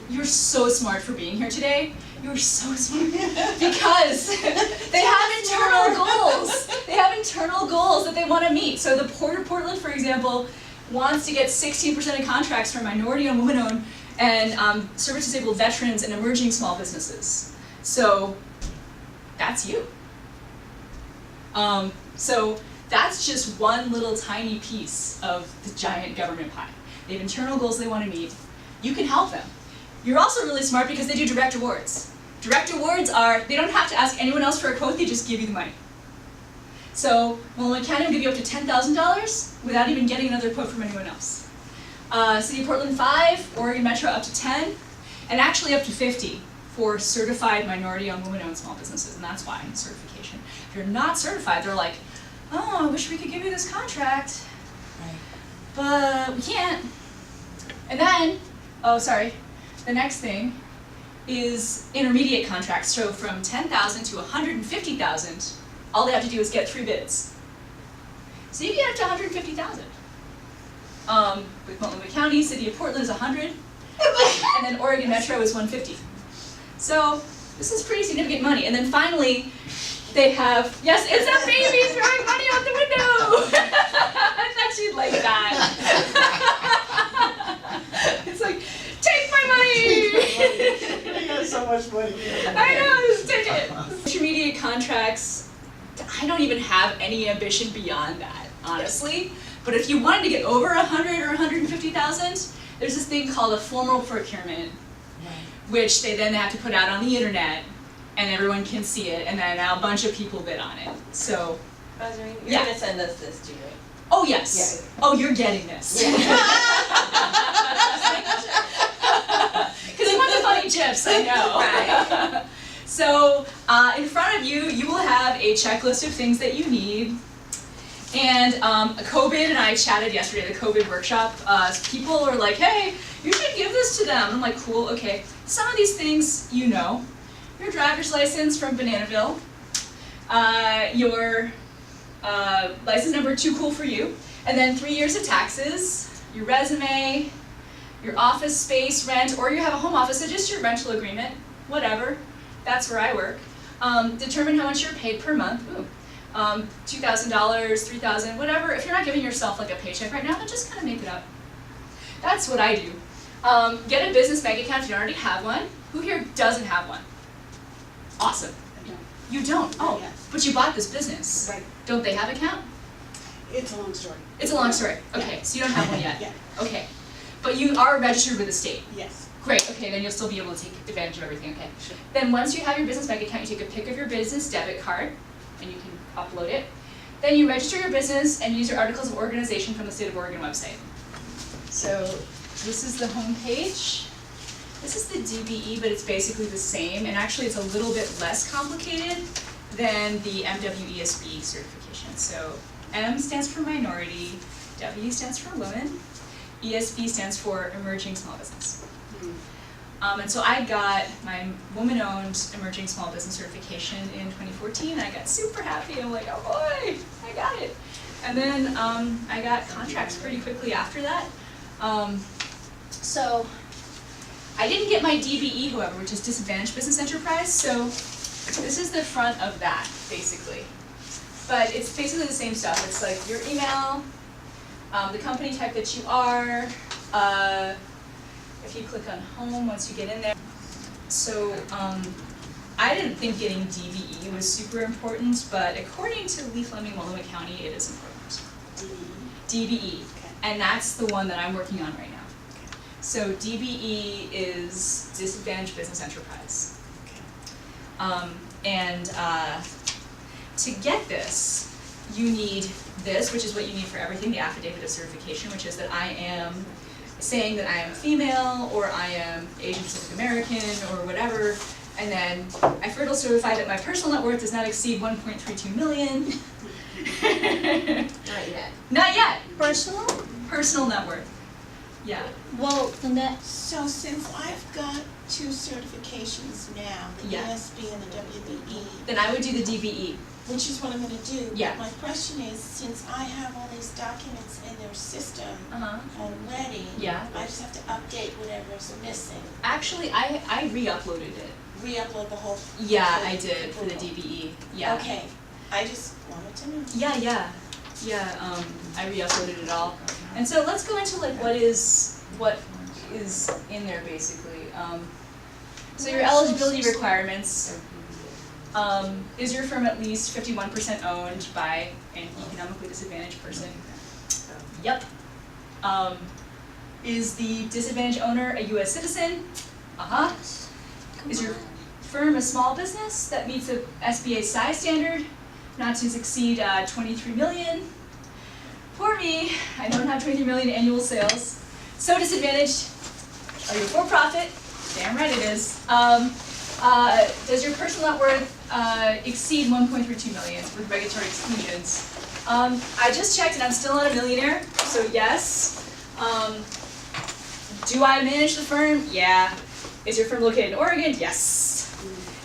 You're so smart for being here today. You're so smart because they have internal goals. They have internal goals that they want to meet. So the Port of Portland, for example, wants to get 16% of contracts from minority-owned, women-owned, and service-disabled veterans and emerging small businesses. So that's you. So that's just one little tiny piece of the giant government pie. They have internal goals they want to meet. You can help them. You're also really smart because they do direct awards. Direct awards are, they don't have to ask anyone else for a quote, they just give you the money. So Multnomah County will give you up to $10,000 without even getting another quote from anyone else. City of Portland 5, Oregon Metro up to 10, and actually up to 50 for certified minority-owned, women-owned small businesses, and that's why certification. If you're not certified, they're like, oh, I wish we could give you this contract, but we can't. And then, oh, sorry. The next thing is intermediate contracts. So from 10,000 to 150,000, all they have to do is get 3 bids. So you get up to 150,000. With Multnomah County, City of Portland is 100, and then Oregon Metro is 150. So this is pretty significant money. And then finally, they have, yes, it's a baby throwing money out the window. I thought you'd like that. It's like, take my money! You got so much money. I know, just take it. Intermediate contracts, I don't even have any ambition beyond that, honestly. But if you wanted to get over 100 or 150,000, there's this thing called a formal procurement, which they then have to put out on the internet, and everyone can see it, and then now a bunch of people bid on it. So, you're gonna send us this too, right? Oh yes. Yeah. Oh, you're getting this. Because you want the funny GIFs, I know. Right. So, in front of you, you will have a checklist of things that you need. And COBID and I chatted yesterday, the COBID workshop. People are like, hey, you should give this to them. I'm like, cool, okay. Some of these things you know. Your driver's license from Bananaville. Your license number, too cool for you. And then 3 years of taxes, your resume, your office space rent, or you have a home office, so just your rental agreement, whatever. That's where I work. Determine how much you're paid per month. Ooh. $2,000, $3,000, whatever. If you're not giving yourself like a paycheck right now, then just kind of make it up. That's what I do. Get a business bank account if you already have one. Who here doesn't have one? Awesome. You don't? Oh, yeah. But you bought this business. Right. Don't they have an account? It's a long story. It's a long story. Okay, yeah. So you don't have one yet? Yeah. Okay. But you are registered with the state? Yes. Great, okay, then you'll still be able to take advantage of everything, okay. Sure. Then once you have your business bank account, you take a pic of your business debit card, and you can upload it. Then you register your business and use your articles of organization from the State of Oregon website. So this is the home page. This is the DBE, but it's basically the same, and actually it's a little bit less complicated than the MWESB certification. So M stands for minority, W stands for women, ESB stands for emerging small business. And so I got my woman-owned emerging small business certification in 2014. I got super happy. I'm like, oh boy, I got it. And then I got contracts pretty quickly after that. So I didn't get my DBE, however, which is Disadvantaged Business Enterprise. So this is the front of that, basically. But it's basically the same stuff. It's like your email, the company type that you are, if you click on home once you get in there. So I didn't think getting DBE was super important, but according to Lee Fleming, Multnomah County, it is important. DBE. Okay. And that's the one that I'm working on right now. Okay. So DBE is Disadvantaged Business Enterprise. Okay. To get this, you need this, which is what you need for everything, the affidavit of certification, which is that I am saying that I am female, or I am Asian Pacific American, or whatever, and then I fertile certify that my personal net worth does not exceed 1.32 million. Not yet. Not yet. Personal? Personal net worth. Yeah. Well, Lynette, So since I've got 2 certifications now, the Yeah. ESB and the WBE, Then I would do the DBE. which is what I'm gonna do. Yeah. But my question is, since I have all these documents in their system Uh-huh. already, Yeah. I just have to update whatever's missing, Actually, I re-uploaded it. re-upload the whole. Yeah, the I did for the approval. DBE. Yeah. Okay, I just wanted to know. Yeah. I re-uploaded it all. And so let's go into like what is in there basically. So your eligibility requirements. Is your firm at least 51% owned by an economically disadvantaged person? Yep. Is the disadvantaged owner a U.S. citizen? Uh-huh. Is your firm a small business that meets a SBA size standard, not to exceed 23 million? For me, I don't have 23 million annual sales. So disadvantaged. Are you a for-profit? Damn right it is. Does your personal net worth exceed 1.32 million with regulatory exclusions? I just checked and I'm still not a millionaire, so yes. Do I manage the firm? Yeah. Is your firm located in Oregon? Yes.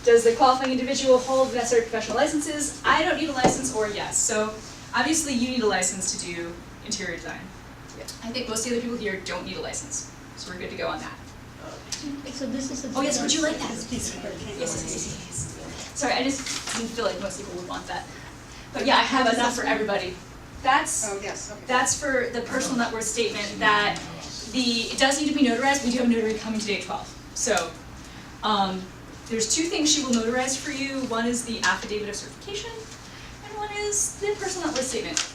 Does the qualifying individual hold necessary professional licenses? I don't need a license, or yes. So obviously you need a license to do interior design. I think most of the other people here don't need a license, so we're good to go on that. so this is a. Oh yes, would you like that? This piece of paper came Yes. Sorry, I just didn't feel like most people would want that. But yeah, I have enough for everybody. That's Oh, yes, okay. that's for the personal net worth statement that it does need to be notarized. We do have a notary coming today at 12. So there's 2 things she will notarize for you. One is the affidavit of certification, and one is the personal net worth statement.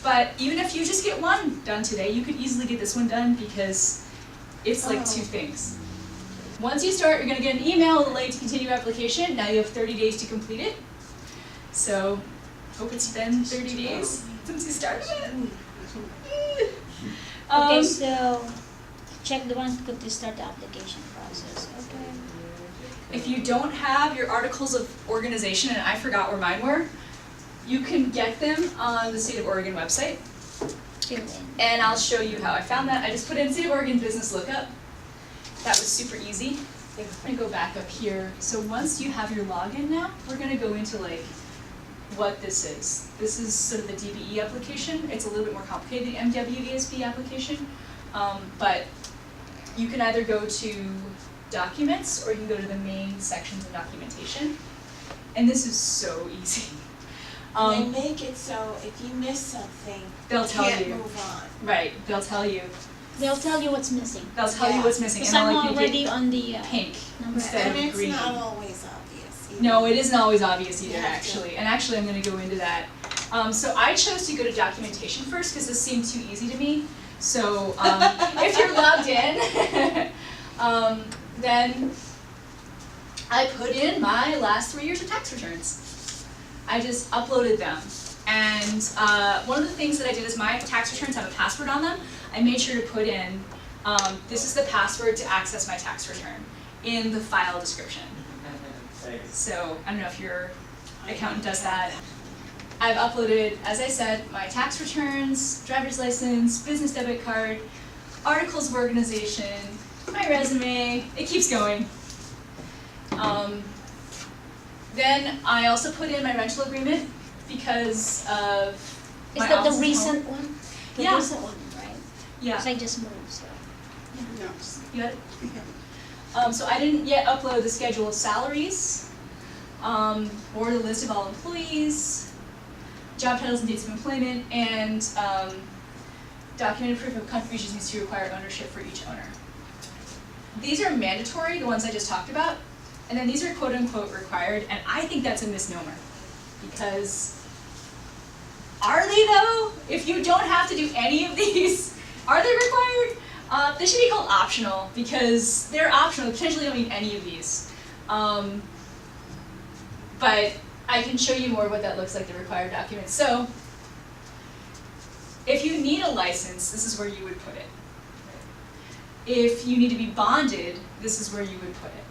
But even if you just get one done today, you could easily get this one done because it's like 2 things. Once you start, you're going to get an email with a link to continue your application. Now you have 30 days to complete it. So hope it's been 30 days since you started it. Okay, so check the one to start the application process. Okay. If you don't have your articles of organization, and I forgot where mine were, you can get them on the State of Oregon website. And I'll show you how I found that. I just put in State of Oregon Business Lookup. That was super easy. I'm gonna go back up here. So once you have your login now, we're gonna go into like what this is. This is sort of the DBE application. It's a little bit more complicated, the MWESB application. But you can either go to documents or you can go to the main sections of documentation. And this is so easy. They make it so if you miss something, They'll you tell can't you. move on. Right, they'll tell you. They'll tell you what's missing. They'll tell you what's missing. Because And I'm they'll like make already it on the pink number. instead And of it's green. not always obvious either. No, it isn't always obvious either, You have to- actually. And actually, I'm going to go into that. So I chose to go to documentation first because this seemed too easy to me. So if you're logged in, then I put in my last 3 years of tax returns. I just uploaded them. And one of the things that I did is my tax returns have a password on them. I made sure to put in, this is the password to access my tax return in the file description. So I don't know if your accountant does that. I've uploaded, as I said, my tax returns, driver's license, business debit card, articles of organization, my resume, it keeps going. Then I also put in my rental agreement because of Is my that the office at recent home. one? The Yeah. recent one, right? Yeah, Because I just moved, so. No. you got it? So I didn't yet upload the schedule of salaries, or the list of all employees, job titles and dates of employment, and documented proof of contributions needs to require ownership for each owner. These are mandatory, the ones I just talked about, and then these are quote-unquote required, and I think that's a misnomer. Because, are they though? If you don't have to do any of these, are they required? They should be called optional, because they're optional, potentially don't need any of these. But I can show you more what that looks like, the required documents. So, if you need a license, this is where you would put it. If you need to be bonded, this is where you would put it.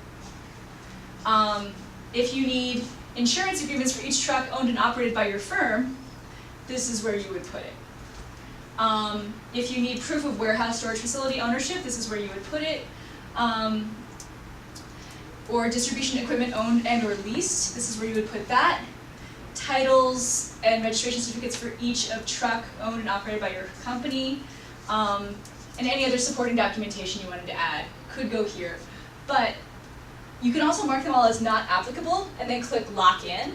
If you need insurance agreements for each truck owned and operated by your firm, this is where you would put it. If you need proof of warehouse storage facility ownership, this is where you would put it. Or distribution equipment owned and or leased, this is where you would put that. Titles and registration certificates for each of truck owned and operated by your company. And any other supporting documentation you wanted to add could go here. But you can also mark them all as not applicable and then click lock in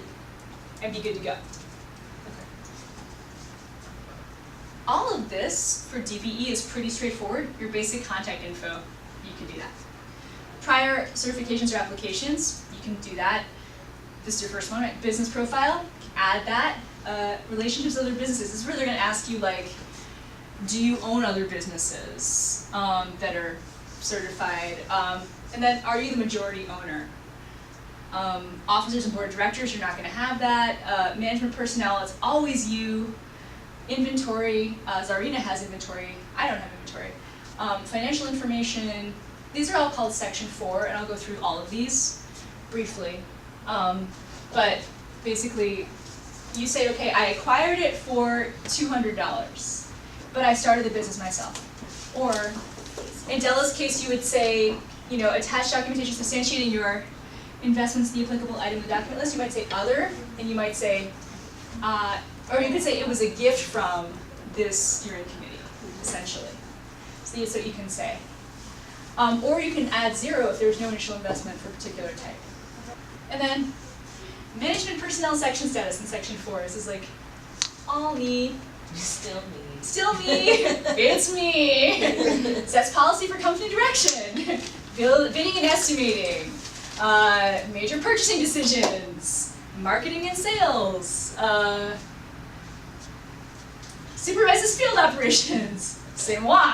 and be good to go. All of this for DBE is pretty straightforward. Your basic contact info, you can do that. Prior certifications or applications, you can do that. This is your first one, right? Business profile, add that. Relationships with other businesses, this is where they're gonna ask you like, do you own other businesses that are certified? And then, are you the majority owner? Officers and board of directors, you're not gonna have that. Management personnel, it's always you. Inventory, Zarina has inventory, I don't have inventory. Financial information, these are all called section 4, and I'll go through all of these briefly. But basically, you say, okay, I acquired it for $200, but I started the business myself. Or, in Della's case, you would say, you know, attach documentation substantiating your investments, the applicable item in the document list. You might say other, and you might say, or you could say it was a gift from this steering committee, essentially. So that's what you can say. Or you can add 0 if there's no initial investment for a particular type. And then, management personnel section status in section 4. This is like, all me. Still me. Still me. It's me. Sets policy for company direction. Bidding and estimating. Major purchasing decisions. Marketing and sales. Supervises field operations. C'est moi.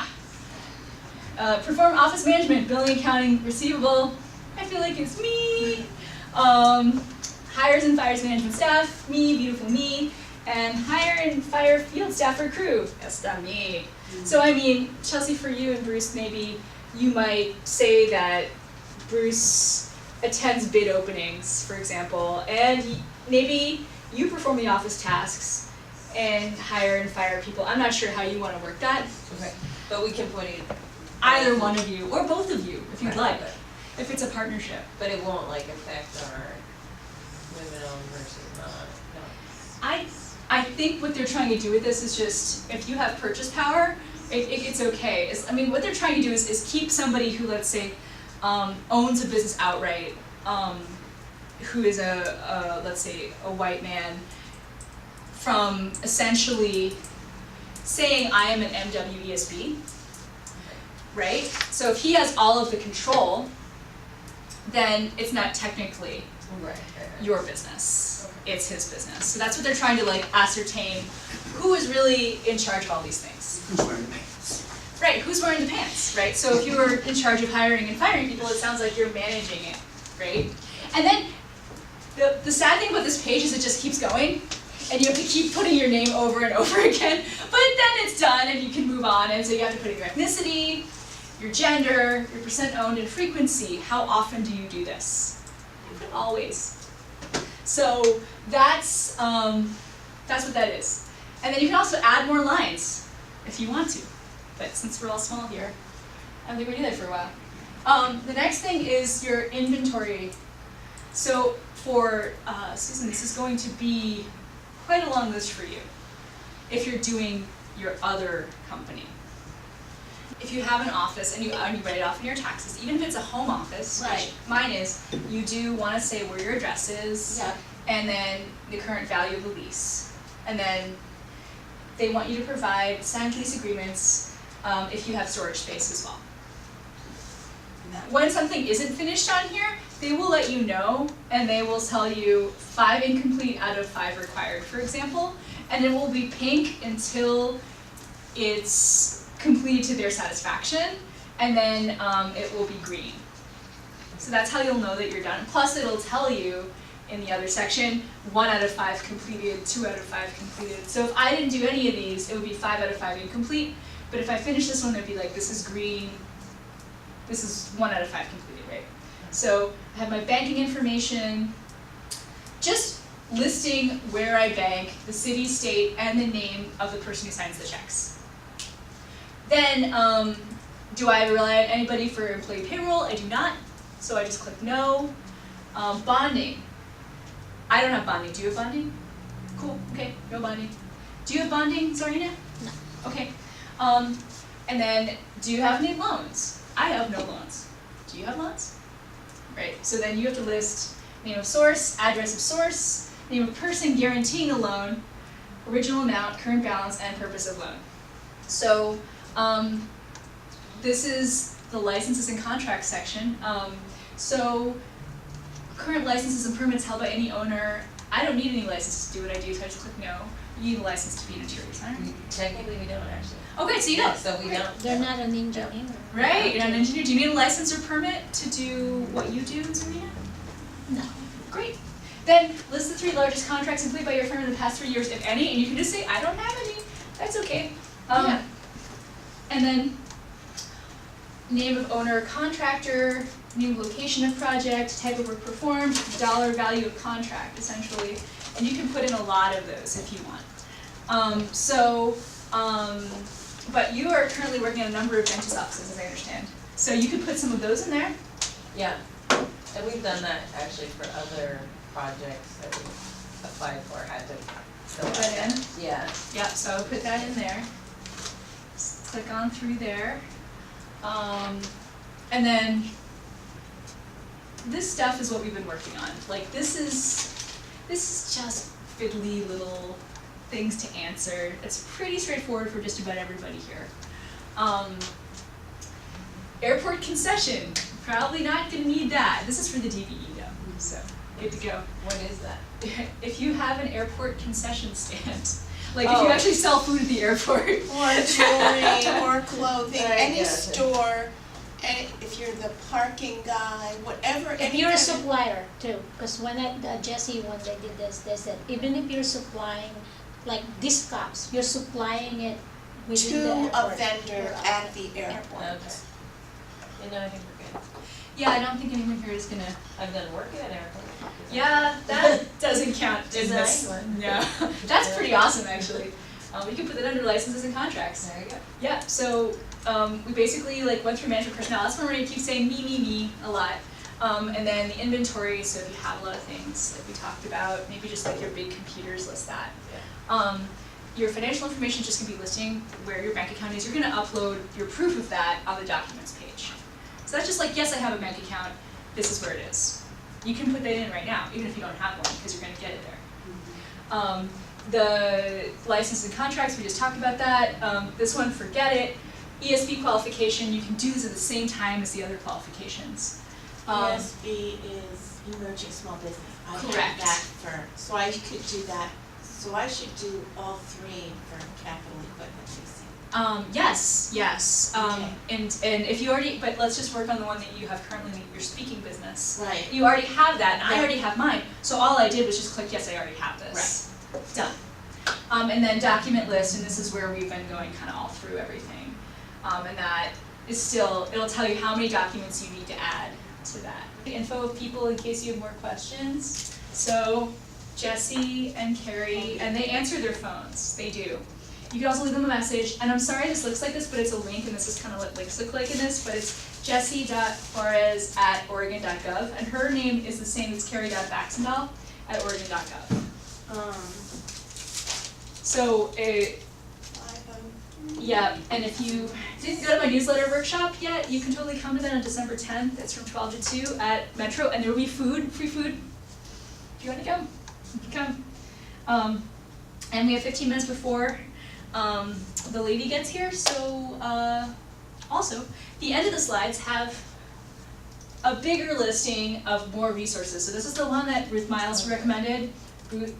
Perform office management, billing, accounting, receivable. I feel like it's me. Hires and fires management staff, me, beautiful me. And hire and fire field staff or crew, esta me. So I mean, Chelsea, for you and Bruce, maybe you might say that Bruce attends bid openings, for example, and maybe you perform the office tasks and hire and fire people. I'm not sure how you want to work that. Okay, but we can put it. Either one of you, or both of you, if you'd like, if it's a partnership. But it won't like affect our women-owned versus not. No. I think what they're trying to do with this is just, if you have purchase power, it's okay. I mean, what they're trying to do is keep somebody who, let's say, owns a business outright, who is let's say, a white man, from essentially saying, I am an MWESB, right? So if he has all of the control, then it's not technically your business. It's his business. So that's what they're trying to like ascertain, who is really in charge of all these things. Who's wearing the pants? Right, who's wearing the pants, right? So if you were in charge of hiring and firing people, it sounds like you're managing it, right? And then the sad thing about this page is it just keeps going, and you have to keep putting your name over and over again, but then it's done and you can move on, and so you have to put in your ethnicity, your gender, your percent owned, and frequency. How often do you do this? You put always. So that's what that is. And then you can also add more lines if you want to, but since we're all small here, I don't think we do that for a while. The next thing is your inventory. So for Susan, this is going to be quite a long list for you if you're doing your other company. If you have an office and you write it off in your taxes, even if it's a home office, which mine is, you do want to say where your address is, and then the current value of the lease. And then they want you to provide signed lease agreements if you have storage space as well. When something isn't finished on here, they will let you know, and they will tell you 5 incomplete out of 5 required, for example, and it will be pink until it's completed to their satisfaction, and then it will be green. So that's how you'll know that you're done. Plus it'll tell you in the other section, 1 out of 5 completed, 2 out of 5 completed. So if I didn't do any of these, it would be 5 out of 5 incomplete, but if I finish this one, it would be like, this is green, this is 1 out of 5 completed, right? So I have my banking information, just listing where I bank, the city, state, and the name of the person who signs the checks. Then, do I rely on anybody for employee payroll? I do not, so I just click no. Bonding. I don't have bonding. Do you have bonding? Cool, okay, no bonding. Do you have bonding, Zarina? No. Okay. And then, do you have any loans? I have no loans. Do you have loans? Right, so then you have to list name of source, address of source, name of person guaranteeing the loan, original amount, current balance, and purpose of loan. So, this is the licenses and contracts section. So, current licenses and permits held by any owner. I don't need any license to do what I do, so I just click no. You need a license to be an interior designer. Technically, we don't actually. Okay, so you don't. So we don't. They're not an engineer. Right, you're not an engineer. Do you need a license or permit to do what you do, Zarina? No. Great. Then list the 3 largest contracts completed by your firm in the past 3 years, if any, and you can just say, I don't have any. That's okay. Yeah. And then name of owner, contractor, name of location of project, type of work performed, dollar value of contract, essentially. And you can put in a lot of those if you want. But you are currently working on a number of dentist offices, as I understand. So you could put some of those in there. Yeah, and we've done that actually for other projects that we applied for, had to fill Put out that in. Yeah. Yep, so put that in there. Just click on through there. And then this stuff is what we've been working on. Like this is just fiddly little things to answer. It's pretty straightforward for just about everybody here. Airport concession, probably not gonna need that. This is for the DVE though, so good to go. What is that? If you have an airport concession stand, like if you actually sell food at the airport. Or jewelry, or clothing, I any get it. store, and if you're the parking guy, whatever, If any you're a kind of- supplier too, because when Jesse, when they did this, they said even if you're supplying like these cups, you're supplying it within the to airport. a vendor or at the airport. Okay. You know, I think we're good. Yeah, I don't think anyone here is gonna. I've done work at an airport. Yeah, that doesn't count in Design this. one. No, that's pretty awesome actually. We can put that under licenses and contracts. There you go. Yeah, so we basically like went through management personnel. That's when we're gonna keep saying me a lot. And then the inventory, so if you have a lot of things like we talked about, maybe just like your big computers, list that. Your financial information is just gonna be listing where your bank account is. You're gonna upload your proof of that on the documents page. So that's just like, yes, I have a bank account, this is where it is. You can put that in right now, even if you don't have one, because you're gonna get it there. The license and contracts, we just talked about that. This one, forget it. ESB qualification, you can do this at the same time as the other qualifications. ESB is emerging small business. I have Correct. that for, so I could do that, so I should do all 3 for capital equipment leasing. Yes. Okay. And if you already, but let's just work on the one that you have currently, your speaking business. Right. You already have that, and I Right. already have mine. So all I did was just click, yes, I already have this. Right. Done. And then document list, and this is where we've been going kind of all through everything. And that is still, it'll tell you how many documents you need to add to that. The info of people in case you have more questions. So Jesse and Carrie, and they answer their phones, they do. You can also leave them a message, and I'm sorry this looks like this, but it's a link, and this is kind of what links look like in this, but it's jessie.flores@oregon.gov, and her name is the same as carrie.baxendall@oregon.gov. So, yeah, and if you didn't go to my newsletter workshop yet, you can totally come to that on December 10th. It's from 12 to 2 at Metro, and there will be food, free food. If you want to come, you can come. And we have 15 minutes before the lady gets here, so also, the end of the slides have a bigger listing of more resources. So this is the one that Ruth Miles recommended,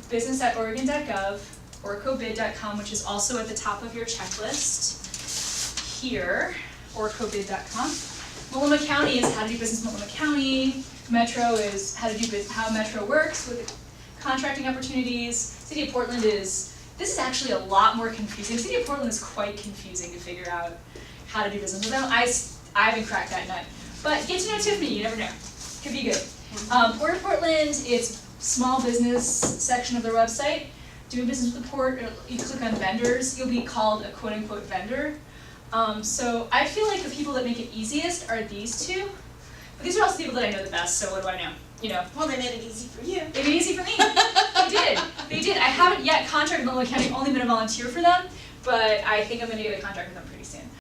business.oregon.gov or COBID.com, which is also at the top of your checklist here, or COBID.com. Multnomah County is how to do business in Multnomah County. Metro is how to do how Metro works with contracting opportunities. City of Portland is, this is actually a lot more confusing. City of Portland is quite confusing to figure out how to do business with them. I haven't cracked that nut. But get to know Tiffany, you never know. Could be good. Port of Portland, it's small business section of their website. Doing business with the port, you click on vendors, you'll be called a quote-unquote vendor. So I feel like the people that make it easiest are these two. But these are also the people that I know the best, so what do I know? You know. Well, they made it easy for you. They made it easy for me. They did. They did. I haven't yet contracted with Illinois County, only been a volunteer for them, but I think I'm gonna get a contract with them pretty soon.